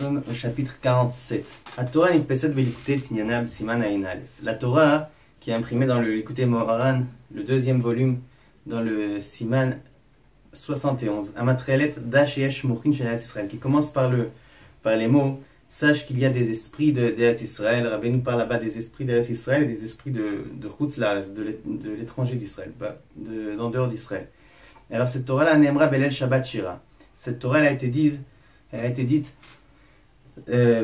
sommes au chapitre 47. La Torah nitpeset belikutei Tinyana b'siman ayin aleph. La Torah, qui est imprimée dans le Likutei Moharan, le deuxième volume, dans le Siman 71, Amatrelet dash yesh mochin shel Eretz Israël, qui commence par les mots sache qu'il y a des esprits d'Eretz Israël. Rabbeinu parle là-bas des esprits d'Eretz Israël et des esprits de Chutz La'aretz, de l'étranger d'Israël, d'en dehors d'Israël. Alors cette Torah-là, Ne'emra Belel Shabbat Shira. Cette Torah elle a été dite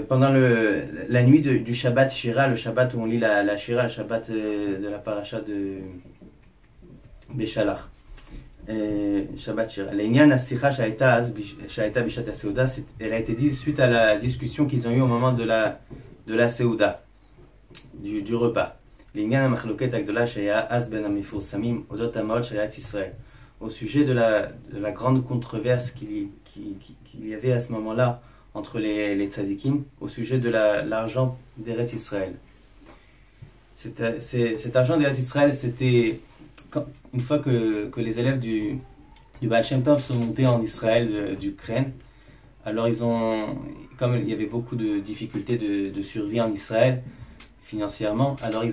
pendant la nuit du Shabbat Shira, le Shabbat où on lit la Shira, le Shabbat de la paracha de Beshalach. Shabbat Shira. L'Inyan Asicha Shaita Bishat Seuda, elle a été dite suite à la discussion qu'ils ont eue au moment de la Seuda, du repas. L'Inyan Machloket Agdola Shaya Az Ben Amifur Samim Odot Amaot Shayat Israël, au sujet de la grande controverse qu'il y avait à ce moment-là entre les tzadikim, au sujet de l'argent d'Eretz Israël. Cet argent d'Eretz Israël, c'était une fois que les élèves du Baal Shem Tov sont montés en Israël d'Ukraine. Alors comme il y avait beaucoup de difficultés de survie en Israël financièrement, alors il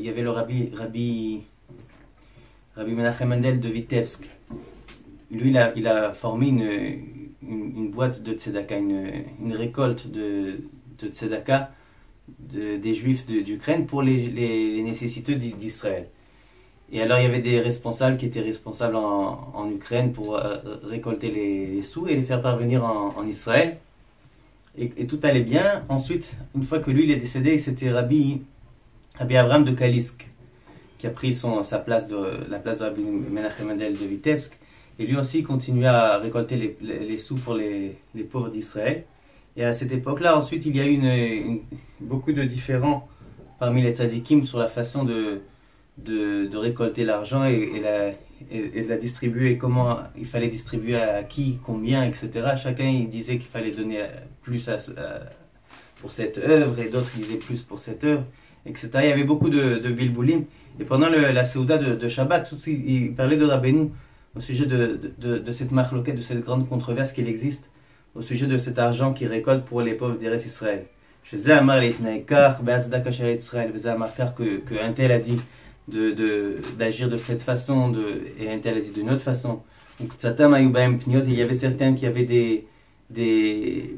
y avait le Rabbi Menachem Mendel de Vitebsk. Lui, il a formé une boîte de tzedaka, une récolte de tzedaka des Juifs d'Ukraine pour les nécessiteux d'Israël. Et alors il y avait des responsables qui étaient responsables en Ukraine pour récolter les sous et les faire parvenir en Israël. Et tout allait bien. Ensuite, une fois que lui il est décédé, c'était Rabbi Abraham de Kalisk qui a pris la place de Rabbi Menachem Mendel de Vitebsk. Et lui aussi continuait à récolter les sous pour les pauvres d'Israël. Et à cette époque-là, ensuite, il y a eu beaucoup de différends parmi les tzadikim sur la façon de récolter l'argent et de la distribuer, comment il fallait distribuer à qui, combien, etc. Chacun il disait qu'il fallait donner plus pour cette œuvre et d'autres disaient plus pour cette œuvre, etc. Il y avait beaucoup de bilboulim. Et pendant la Seuda de Shabbat, il parlait de Rabbeinu au sujet de cette machloket, de cette grande controverse qu'il existe, au sujet de cet argent qu'il récolte pour les pauvres d'Eretz Israël. Je Amar Leitnaikar, Be'atzdaka Shel Israël, Amar qu'un tel a dit d'agir de cette façon, et un tel a dit d'une autre façon. Il y avait certains qui avaient des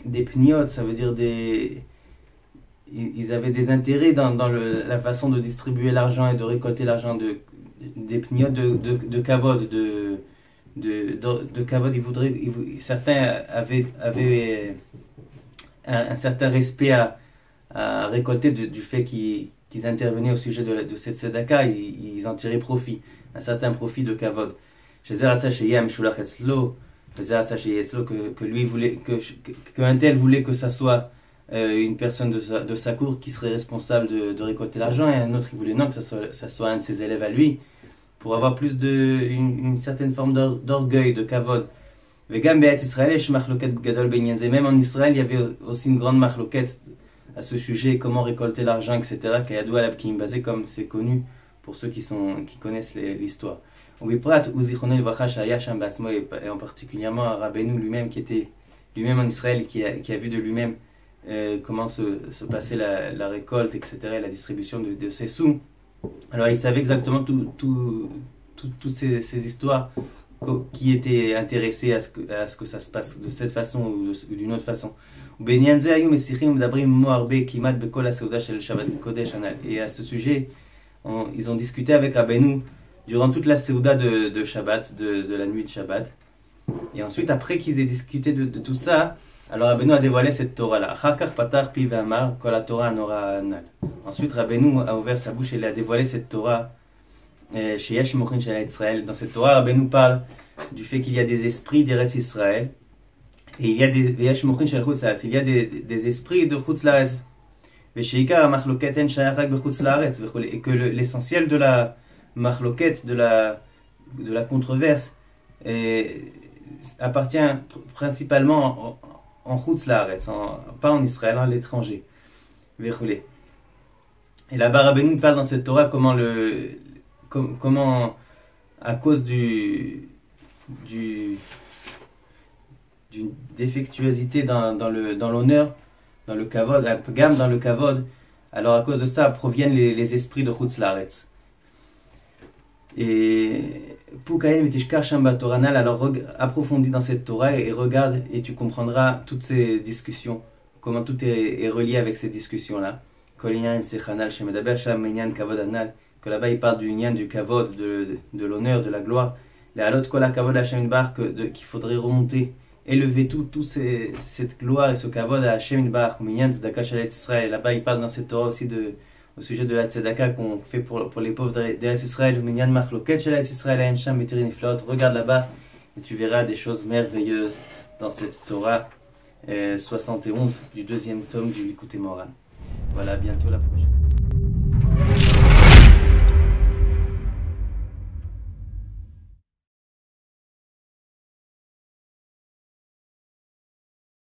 pniot, ça veut dire ils avaient des intérêts dans la façon de distribuer l'argent et de récolter l'argent, des pniot de kavod, de kavod. Certains avaient un certain respect à récolter du fait qu'ils intervenaient au sujet de cette tzedaka, ils en tiraient profit, un certain profit de kavod. Que lui voulait, qu'un tel voulait que ça soit une personne de sa cour qui serait responsable de récolter l'argent, et un autre il voulait non, que ça soit un de ses élèves à lui, pour avoir plus une certaine forme d'orgueil, de kavod. Même en Israël, il y avait aussi une grande machloket à ce sujet, comment récolter l'argent, etc. Basé comme c'est connu pour ceux qui connaissent l'histoire. Et en particulièrement Rabbeinu lui-même, qui était lui-même en Israël, qui a vu de lui-même comment se passait la récolte, etc., et la distribution de ces sous. Alors il savait exactement toutes ces histoires qui étaient intéressés à ce que ça se passe de cette façon ou d'une autre façon. Et à ce sujet, ils ont discuté avec Rabbeinu durant toute la Seuda de Shabbat, de la nuit de Shabbat. Et ensuite, après qu'ils aient discuté de tout ça, alors Rabbeinu a dévoilé cette Torah-là. Ensuite, Rabbeinu a ouvert sa bouche et il a dévoilé cette Torah. Dans cette Torah, Rabbeinu parle du fait qu'il y a des esprits d'Eretz Israël et il y a des esprits de Chutz La'aretz, et que l'essentiel de la machloket, de la controverse, appartient principalement en Chutz La'aretz, pas en Israël, à l'étranger. Et là-bas, Rabbeinu parle dans cette Torah comment à cause du d'une défectuosité dans l'honneur, dans le kavod, un pgam dans le kavod, alors à cause de ça proviennent les esprits de Chutz Laaretz. Et Pukaim et Tishkar Shamba Toranal, alors approfondis dans cette Torah et regarde et tu comprendras toutes ces discussions, comment tout est relié avec ces discussions-là. Kolinyan Sechanal Shemedaber Sham Minyan Kavod Anal, que là-bas il parle du Nyan, du Kavod, de l'honneur, de la gloire. Les Halot Kola Kavod Hashem Bar, qu'il faudrait remonter, élever cette gloire et ce Kavod à Hashem Bar, Minyan Tzedaka Shalet Israël. Là-bas il parle dans cette Torah aussi au sujet de la tzedaka qu'on fait pour les pauvres d'Eretz Israël, Minyan Machloket Shalet Israël, Ain Sham Betiri Niflot. Regarde là-bas et tu verras des choses merveilleuses dans cette Torah 71 du deuxième tome du Likutei Moharan. Voilà, à bientôt la prochaine.